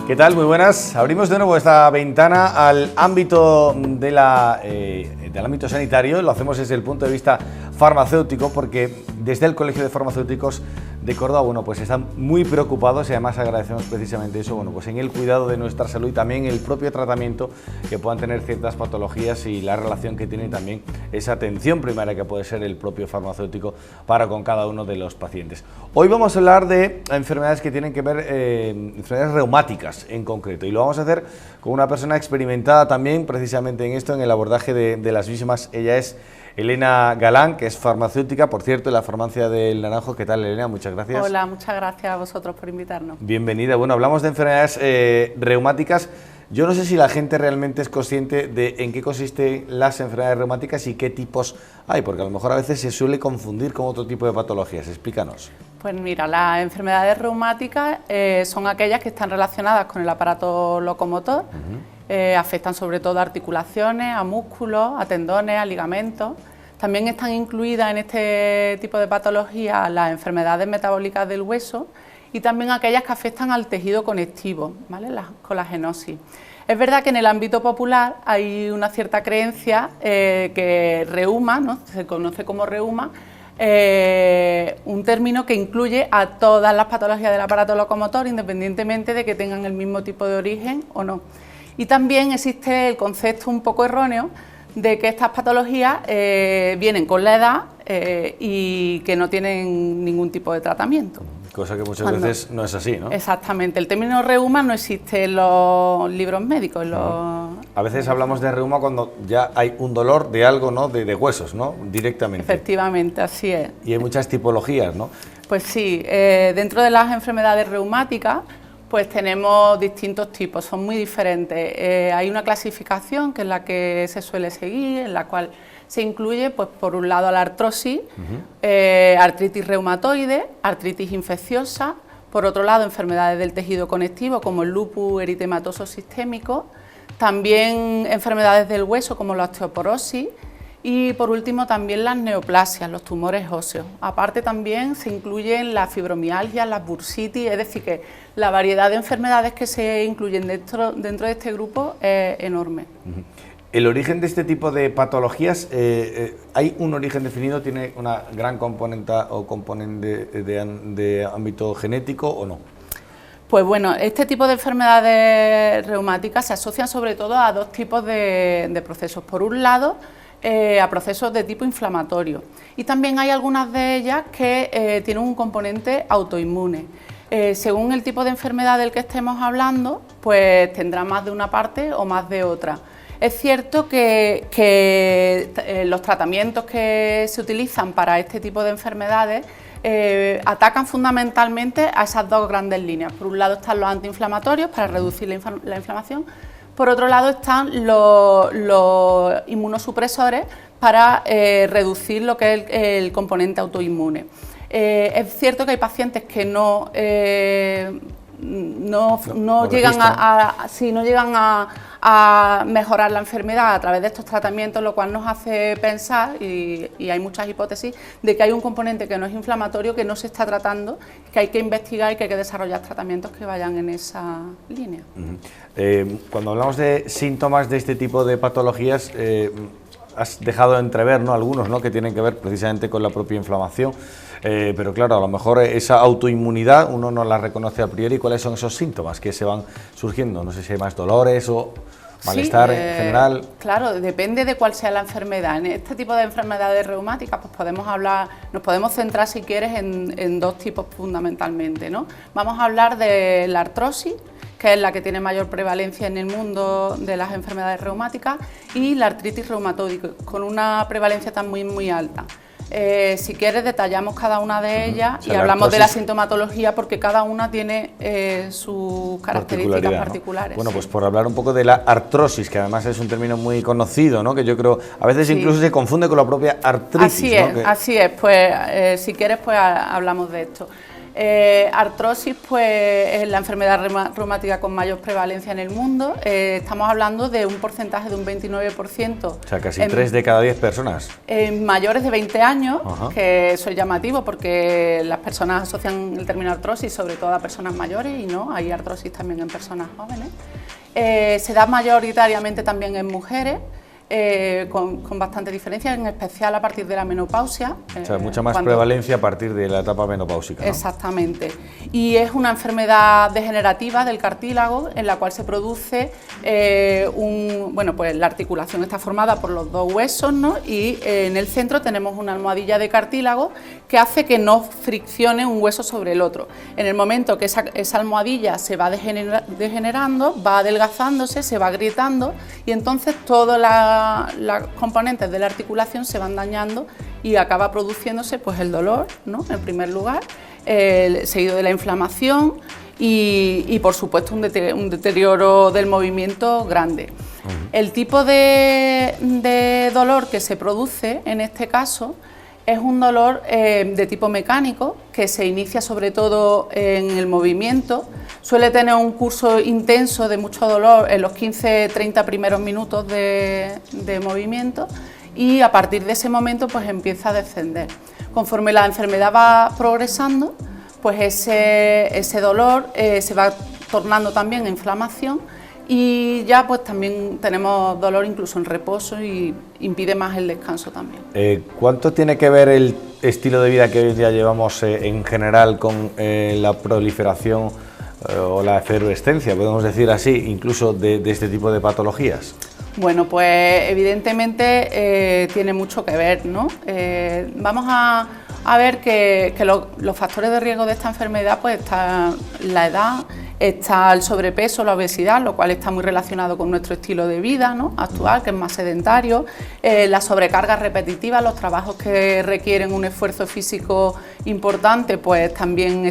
¿Qué tal? Muy buenas. Abrimos de nuevo esta ventana al ámbito del ámbito sanitario. Lo hacemos desde el punto de vista farmacéutico porque desde el Colegio de Farmacéuticos de Córdoba, bueno, pues están muy preocupados y además agradecemos precisamente eso, bueno, pues en el cuidado de nuestra salud y también el propio tratamiento que puedan tener ciertas patologías y la relación que tiene también esa atención primaria que puede ser el propio farmacéutico para con cada uno de los pacientes. Hoy vamos a hablar de enfermedades que tienen que ver, enfermedades reumáticas en concreto, y lo vamos a hacer con una persona experimentada también precisamente en esto, en el abordaje de las mismas. Ella es Elena Galán, que es farmacéutica, por cierto, en la farmacia del Naranjo. ¿Qué tal, Elena? Muchas gracias. Hola, muchas gracias a vosotros por invitarnos. Bienvenida. Bueno, hablamos de enfermedades reumáticas. Yo no sé si la gente realmente es consciente de en qué consisten las enfermedades reumáticas y qué tipos hay, porque a lo mejor a veces se suele confundir con otro tipo de patologías. Explícanos. Pues mira, las enfermedades reumáticas son aquellas que están relacionadas con el aparato locomotor. Afectan sobre todo a articulaciones, a músculos, a tendones, a ligamentos. También están incluidas en este tipo de patologías las enfermedades metabólicas del hueso y también aquellas que afectan al tejido conectivo, ¿vale? La colagenosis. Es verdad que en el ámbito popular hay una cierta creencia que reuma, ¿no? Se conoce como reuma, un término que incluye a todas las patologías del aparato locomotor, independientemente de que tengan el mismo tipo de origen o no. Y también existe el concepto un poco erróneo de que estas patologías vienen con la edad y que no tienen ningún tipo de tratamiento. Cosa que muchas veces no es así, ¿no? Exactamente. El término reuma no existe en los libros médicos. A veces hablamos de reuma cuando ya hay un dolor de algo, ¿no? De huesos, ¿no? Directamente. Efectivamente, así es. Y hay muchas tipologías, ¿no? Pues sí, dentro de las enfermedades reumáticas pues tenemos distintos tipos, son muy diferentes. Hay una clasificación que es la que se suele seguir, en la cual se incluye, pues por un lado, la artrosis, artritis reumatoide, artritis infecciosa, por otro lado, enfermedades del tejido conectivo como el lupus eritematoso sistémico, también enfermedades del hueso como la osteoporosis, y por último también las neoplasias, los tumores óseos. Aparte también se incluyen las fibromialgias, las bursitis, es decir que la variedad de enfermedades que se incluyen dentro de este grupo es enorme. El origen de este tipo de patologías, ¿hay un origen definido? ¿Tiene una gran componente de ámbito genético o no? Pues bueno, este tipo de enfermedades reumáticas se asocian sobre todo a dos tipos de procesos. Por un lado, a procesos de tipo inflamatorio, y también hay algunas de ellas que tienen un componente autoinmune. Según el tipo de enfermedad del que estemos hablando, pues tendrá más de una parte o más de otra. Es cierto que los tratamientos que se utilizan para este tipo de enfermedades atacan fundamentalmente a esas dos grandes líneas. Por un lado están los antiinflamatorios para reducir la inflamación. Por otro lado están los inmunosupresores para reducir lo que es el componente autoinmune. Es cierto que hay pacientes que no llegan a mejorar la enfermedad a través de estos tratamientos, lo cual nos hace pensar, y hay muchas hipótesis, de que hay un componente que no es inflamatorio, que no se está tratando, que hay que investigar y que hay que desarrollar tratamientos que vayan en esa línea. Cuando hablamos de síntomas de este tipo de patologías, has dejado entrever, ¿no?, algunos, ¿no?, que tienen que ver precisamente con la propia inflamación, pero claro, a lo mejor esa autoinmunidad uno no la reconoce a priori. ¿Cuáles son esos síntomas que se van surgiendo? No sé si hay más dolores o malestar en general. Claro, depende de cuál sea la enfermedad. En este tipo de enfermedades reumáticas pues nos podemos centrar, si quieres, en dos tipos fundamentalmente, ¿no? Vamos a hablar de la artrosis, que es la que tiene mayor prevalencia en el mundo de las enfermedades reumáticas, y la artritis reumatoide, con una prevalencia también muy alta. Si quieres, detallamos cada una de ellas, o sea, y hablamos de la sintomatología, porque cada una tiene sus características particulares. ¿No? Bueno, pues por hablar un poco de la artrosis, que además es un término muy conocido, ¿no?, que yo creo a veces incluso se confunde con la propia artritis. Así es, ¿no? Así es. Pues si quieres, pues hablamos de esto. Artrosis, pues, es la enfermedad reumática con mayor prevalencia en el mundo. Estamos hablando de un porcentaje de un 29%. O sea, casi 3 de cada 10 personas. Mayores de 20 años, Ajá. que eso es llamativo porque las personas asocian el término artrosis sobre todo a personas mayores y no, hay artrosis también en personas jóvenes. Se da mayoritariamente también en mujeres. Con bastante diferencia, en especial a partir de la menopausia. O sea, mucha más prevalencia a partir de la etapa menopáusica, ¿no? Exactamente. Y es una enfermedad degenerativa del cartílago en la cual se produce pues la articulación está formada por los dos huesos, ¿no? Y en el centro tenemos una almohadilla de cartílago que hace que no friccione un hueso sobre el otro. En el momento que esa almohadilla se va degenerando, va adelgazándose, se va agrietando y entonces todas las componentes de la articulación se van dañando y acaba produciéndose pues el dolor, ¿no? En primer lugar, seguido de la inflamación y por supuesto un deterioro del movimiento grande. El tipo de dolor que se produce en este caso es un dolor de tipo mecánico que se inicia sobre todo en el movimiento, suele tener un curso intenso de mucho dolor en los 15-30 primeros minutos de movimiento y a partir de ese momento pues empieza a descender. Conforme la enfermedad va progresando, pues ese dolor se va tornando también en inflamación y ya pues también tenemos dolor incluso en reposo y impide más el descanso también. ¿Cuánto tiene que ver el estilo de vida que hoy día llevamos en general con la proliferación o la efervescencia, podemos decir así, incluso de este tipo de patologías? Bueno, pues evidentemente tiene mucho que ver, ¿no? Vamos a ver que los factores de riesgo de esta enfermedad pues está la edad, está el sobrepeso, la obesidad, lo cual está muy relacionado con nuestro estilo de vida, ¿no? Actual, que es más sedentario, la sobrecarga repetitiva, los trabajos que requieren un esfuerzo físico importante, pues también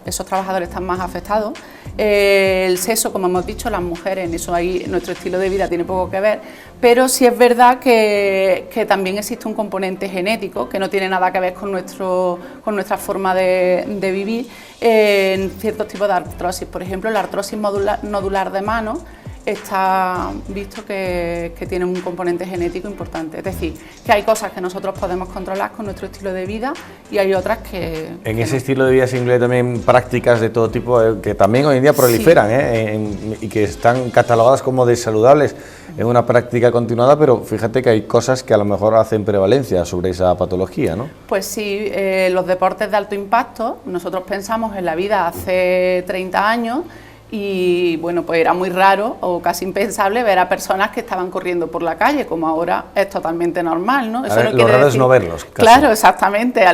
esos trabajadores están más afectados. El sexo, como hemos dicho, las mujeres, en eso ahí nuestro estilo de vida tiene poco que ver, pero sí es verdad que también existe un componente genético que no tiene nada que ver con nuestra forma de vivir en ciertos tipos de artrosis. Por ejemplo, la artrosis nodular de mano está visto que tiene un componente genético importante, es decir, que hay cosas que nosotros podemos controlar con nuestro estilo de vida y hay otras que... En ese estilo de vida se incluyen también prácticas de todo tipo que también hoy en día proliferan, sí. Y que están catalogadas como de saludables en una práctica continuada, pero fíjate que hay cosas que a lo mejor hacen prevalencia sobre esa patología, ¿no? Pues sí, los deportes de alto impacto, nosotros pensamos en la vida hace 30 años, y bueno, pues era muy raro o casi impensable ver a personas que estaban corriendo por la calle, como ahora es totalmente normal, ¿no? Eso lo raro es no verlos. Casi. Claro, exactamente.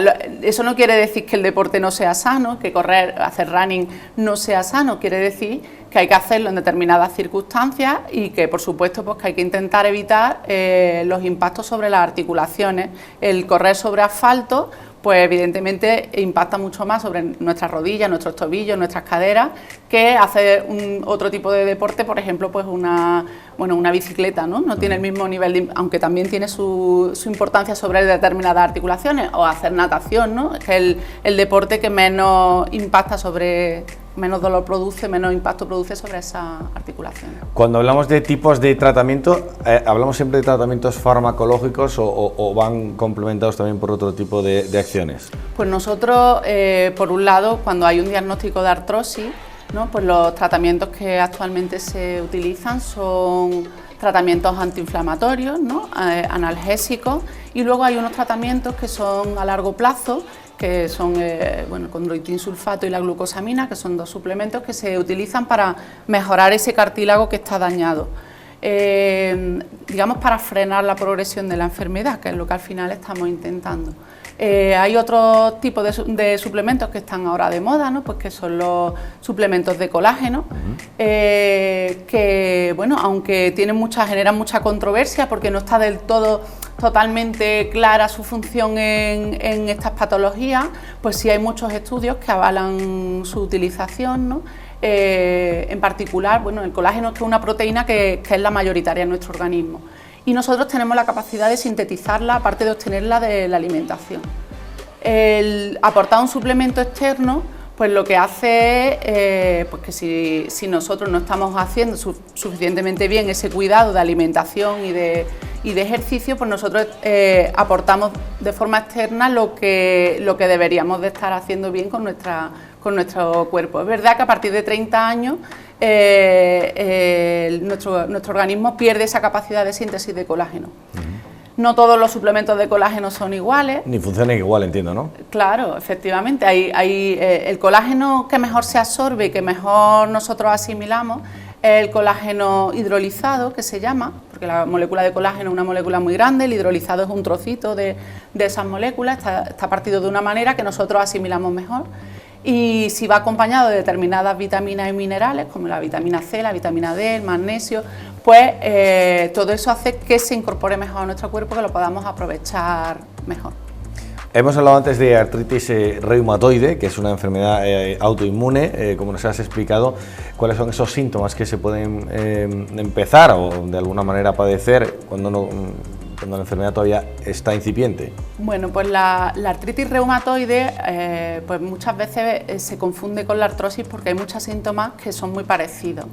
Eso no quiere decir que el deporte no sea sano, que hacer running no sea sano, quiere decir que hay que hacerlo en determinadas circunstancias y que por supuesto pues que hay que intentar evitar los impactos sobre las articulaciones. El correr sobre asfalto pues evidentemente impacta mucho más sobre nuestras rodillas, nuestros tobillos, nuestras caderas, que hacer otro tipo de deporte, por ejemplo, pues una bicicleta, ¿no? No tiene el mismo nivel, aunque también tiene su importancia sobre determinadas articulaciones, o hacer natación, ¿no? Es el deporte que menos impacta menos dolor produce, menos impacto produce sobre esa articulación. Cuando hablamos de tipos de tratamiento, ¿hablamos siempre de tratamientos farmacológicos o van complementados también por otro tipo de acciones? Pues nosotros, por un lado, cuando hay un diagnóstico de artrosis, ¿no? Pues los tratamientos que actualmente se utilizan son tratamientos antiinflamatorios, ¿no? Analgésicos, y luego hay unos tratamientos que son a largo plazo, que son el condroitin sulfato y la glucosamina, que son dos suplementos que se utilizan para mejorar ese cartílago que está dañado, digamos para frenar la progresión de la enfermedad, que es lo que al final estamos intentando. Hay otros tipos de suplementos que están ahora de moda, ¿no? Pues que son los suplementos de colágeno, que bueno, aunque generan mucha controversia porque no está del todo totalmente clara su función en estas patologías, pues sí hay muchos estudios que avalan su utilización, ¿no? En particular, bueno, el colágeno es una proteína que es la mayoritaria en nuestro organismo. Y nosotros tenemos la capacidad de sintetizarla, aparte de obtenerla de la alimentación. El aportar un suplemento externo pues lo que hace es pues que si nosotros no estamos haciendo suficientemente bien ese cuidado de alimentación y de ejercicio, pues nosotros aportamos de forma externa lo que deberíamos de estar haciendo bien con nuestro cuerpo. Es verdad que a partir de 30 años nuestro organismo pierde esa capacidad de síntesis de colágeno. No todos los suplementos de colágeno son iguales. Ni funcionan igual, entiendo, ¿no? Claro, efectivamente. Hay el colágeno que mejor se absorbe y que mejor nosotros asimilamos es el colágeno hidrolizado, que se llama, porque la molécula de colágeno es una molécula muy grande, el hidrolizado es un trocito de esas moléculas, está partido de una manera que nosotros asimilamos mejor. Y si va acompañado de determinadas vitaminas y minerales, como la vitamina C, la vitamina D, el magnesio, pues todo eso hace que se incorpore mejor a nuestro cuerpo, que lo podamos aprovechar mejor. Hemos hablado antes de artritis reumatoide, que es una enfermedad autoinmune. Como nos has explicado, ¿cuáles son esos síntomas que se pueden empezar o de alguna manera padecer cuando la enfermedad todavía está incipiente? Bueno, pues la artritis reumatoide pues muchas veces se confunde con la artrosis porque hay muchos síntomas que son muy parecidos.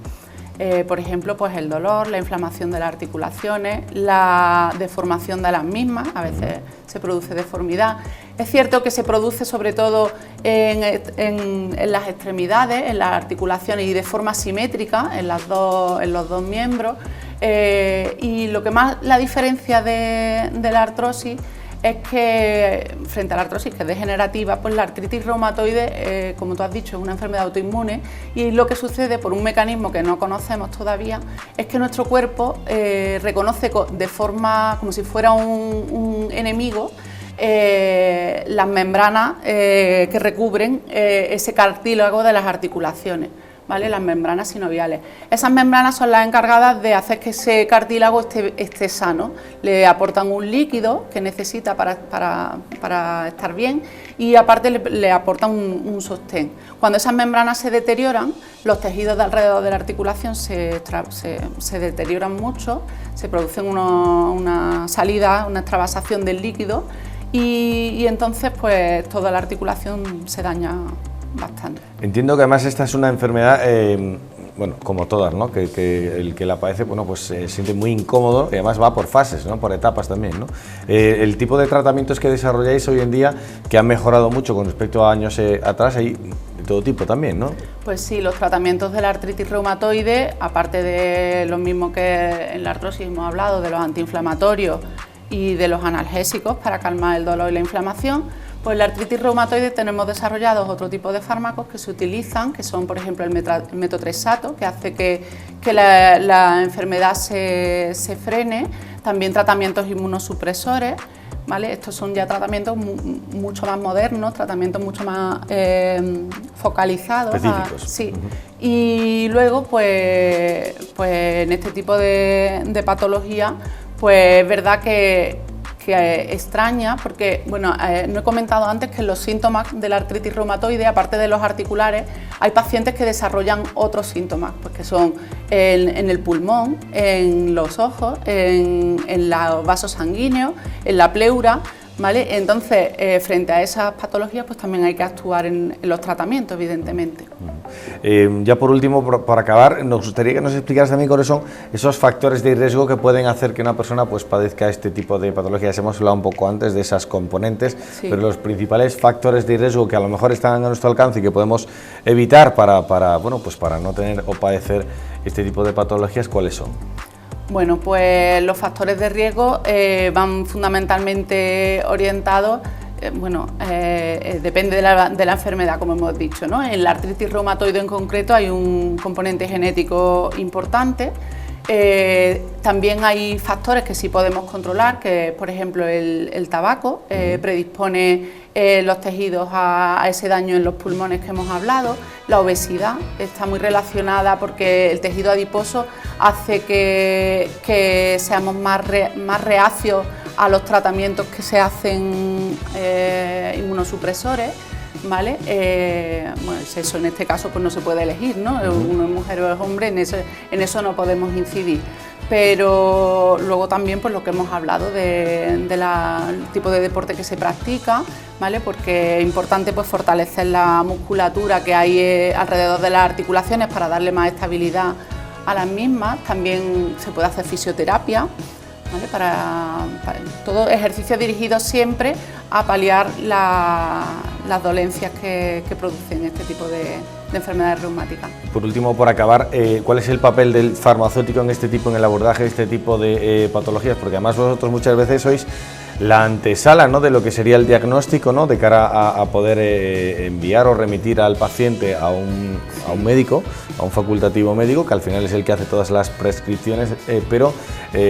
Por ejemplo, pues el dolor, la inflamación de las articulaciones, la deformación de las mismas, a veces se produce deformidad. Es cierto que se produce sobre todo en las extremidades, en las articulaciones y de forma simétrica en los dos miembros. Y lo que más la diferencia de la artrosis es que, frente a la artrosis, que es degenerativa, pues la artritis reumatoide, como tú has dicho, es una enfermedad autoinmune, y lo que sucede por un mecanismo que no conocemos todavía es que nuestro cuerpo reconoce de forma como si fuera un enemigo las membranas que recubren ese cartílago de las articulaciones, ¿vale? Las membranas sinoviales. Esas membranas son las encargadas de hacer que ese cartílago esté sano. Le aportan un líquido que necesita para estar bien y aparte le aportan un sostén. Cuando esas membranas se deterioran, los tejidos de alrededor de la articulación se deterioran mucho, se producen una salida, una extravasación del líquido y entonces pues toda la articulación se daña bastante. Entiendo que además esta es una enfermedad, bueno, como todas, ¿no? Que el que la padece, bueno, pues se siente muy incómodo y además va por fases, ¿no? Por etapas también, ¿no? El tipo de tratamientos que desarrolláis hoy en día, que han mejorado mucho con respecto a años atrás, hay de todo tipo también, ¿no? Pues sí, los tratamientos de la artritis reumatoide, aparte de los mismos que en la artrosis hemos hablado, de los antiinflamatorios y de los analgésicos para calmar el dolor y la inflamación, pues en la artritis reumatoide tenemos desarrollados otro tipo de fármacos que se utilizan, que son por ejemplo el metotrexato, que hace que la enfermedad se frene, también tratamientos inmunosupresores, ¿vale? Estos son ya tratamientos mucho más modernos, tratamientos mucho más focalizados. Específicos. Sí. Y luego pues en este tipo de patología, pues es verdad que extraña, porque bueno, no he comentado antes que los síntomas de la artritis reumatoide, aparte de los articulares, hay pacientes que desarrollan otros síntomas, pues que son en el pulmón, en los ojos, en los vasos sanguíneos, en la pleura, ¿vale? Entonces, frente a esas patologías, pues también hay que actuar en los tratamientos, evidentemente. Ya por último, para acabar, nos gustaría que nos explicaras también cuáles son esos factores de riesgo que pueden hacer que una persona pues padezca este tipo de patologías. Hemos hablado un poco antes de esas componentes, sí, pero los principales factores de riesgo que a lo mejor están a nuestro alcance y que podemos evitar para bueno, pues para no tener o padecer este tipo de patologías, ¿cuáles son? Bueno, pues los factores de riesgo van fundamentalmente orientados, depende de la enfermedad, como hemos dicho, ¿no? En la artritis reumatoide en concreto hay un componente genético importante. También hay factores que sí podemos controlar, que por ejemplo el tabaco predispone los tejidos a ese daño en los pulmones que hemos hablado. La obesidad está muy relacionada porque el tejido adiposo hace que seamos más reacios a los tratamientos que se hacen inmunosupresores, ¿vale? Bueno, el sexo en este caso pues no se puede elegir, ¿no? Uno es mujer o es hombre, en eso no podemos incidir. Pero luego también pues lo que hemos hablado del tipo de deporte que se practica, ¿vale? Porque es importante pues, fortalecer la musculatura que hay alrededor de las articulaciones para darle más estabilidad a las mismas. También se puede hacer fisioterapia, ¿vale? Para todo ejercicio dirigido siempre a paliar las dolencias que producen este tipo de enfermedades reumáticas. Por último, por acabar, ¿cuál es el papel del farmacéutico en el abordaje de este tipo de patologías? Porque además vosotros muchas veces sois la antesala, ¿no?, de lo que sería el diagnóstico, ¿no?, de cara a poder enviar o remitir al paciente a un médico, a un facultativo médico, que al final es el que hace todas las prescripciones, pero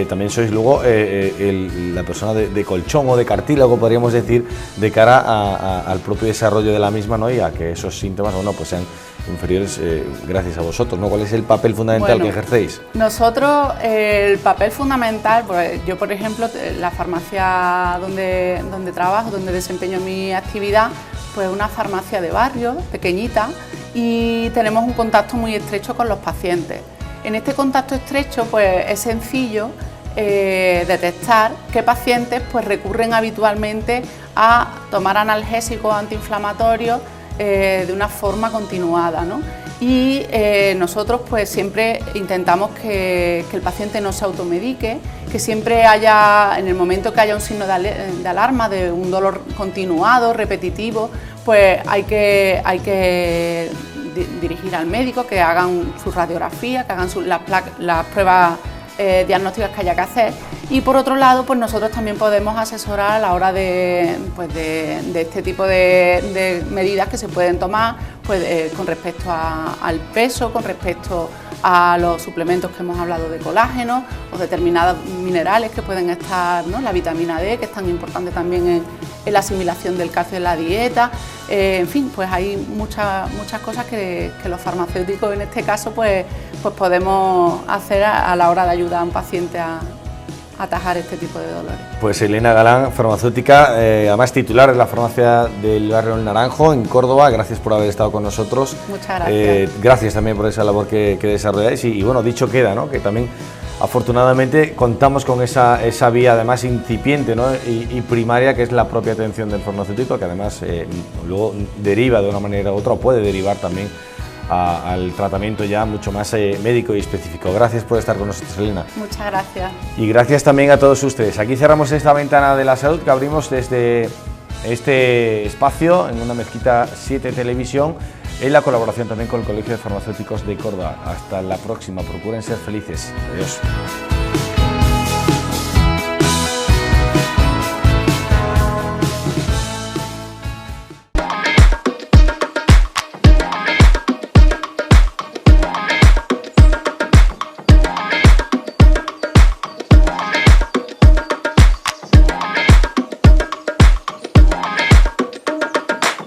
también sois luego la persona de colchón o de cartílago, podríamos decir, de cara al propio desarrollo de la misma, ¿no?, y a que esos síntomas, bueno, pues sean inferiores gracias a vosotros, ¿no? ¿Cuál es el papel fundamental que ejercéis? Nosotros, el papel fundamental, pues yo por ejemplo, la farmacia donde trabajo, donde desempeño mi actividad, pues una farmacia de barrio, pequeñita, y tenemos un contacto muy estrecho con los pacientes. En este contacto estrecho, pues es sencillo detectar qué pacientes pues recurren habitualmente a tomar analgésicos antiinflamatorios de una forma continuada, ¿no? Y nosotros pues siempre intentamos que el paciente no se automedique, que siempre haya, en el momento que haya un signo de alarma, de un dolor continuado, repetitivo, pues hay que dirigir al médico, que hagan su radiografía, que hagan las pruebas diagnósticas que haya que hacer. Y por otro lado, pues nosotros también podemos asesorar a la hora de este tipo de medidas que se pueden tomar, pues con respecto al peso, con respecto a los suplementos que hemos hablado de colágeno o determinados minerales que pueden estar, ¿no?, la vitamina D, que es tan importante también en la asimilación del calcio en la dieta. En fin, pues hay muchas cosas que los farmacéuticos en este caso pues podemos hacer a la hora de ayudar a un paciente a atajar este tipo de dolores. Pues Elena Galán, farmacéutica, además titular de la farmacia del barrio El Naranjo, en Córdoba. Gracias por haber estado con nosotros. Muchas gracias. Gracias también por esa labor que desarrolláis y bueno, dicho queda, ¿no?, que también afortunadamente contamos con esa vía además incipiente, ¿no?, y primaria, que es la propia atención del farmacéutico, que además luego deriva de una manera u otra, o puede derivar también al tratamiento ya mucho más médico y específico. Gracias por estar con nosotros, Elena. Muchas gracias. Y gracias también a todos ustedes. Aquí cerramos esta ventana de la salud que abrimos desde este espacio en Una Mezquita 7 Televisión, en la colaboración también con el Colegio de Farmacéuticos de Córdoba. Hasta la próxima. Procuren ser felices. Adiós.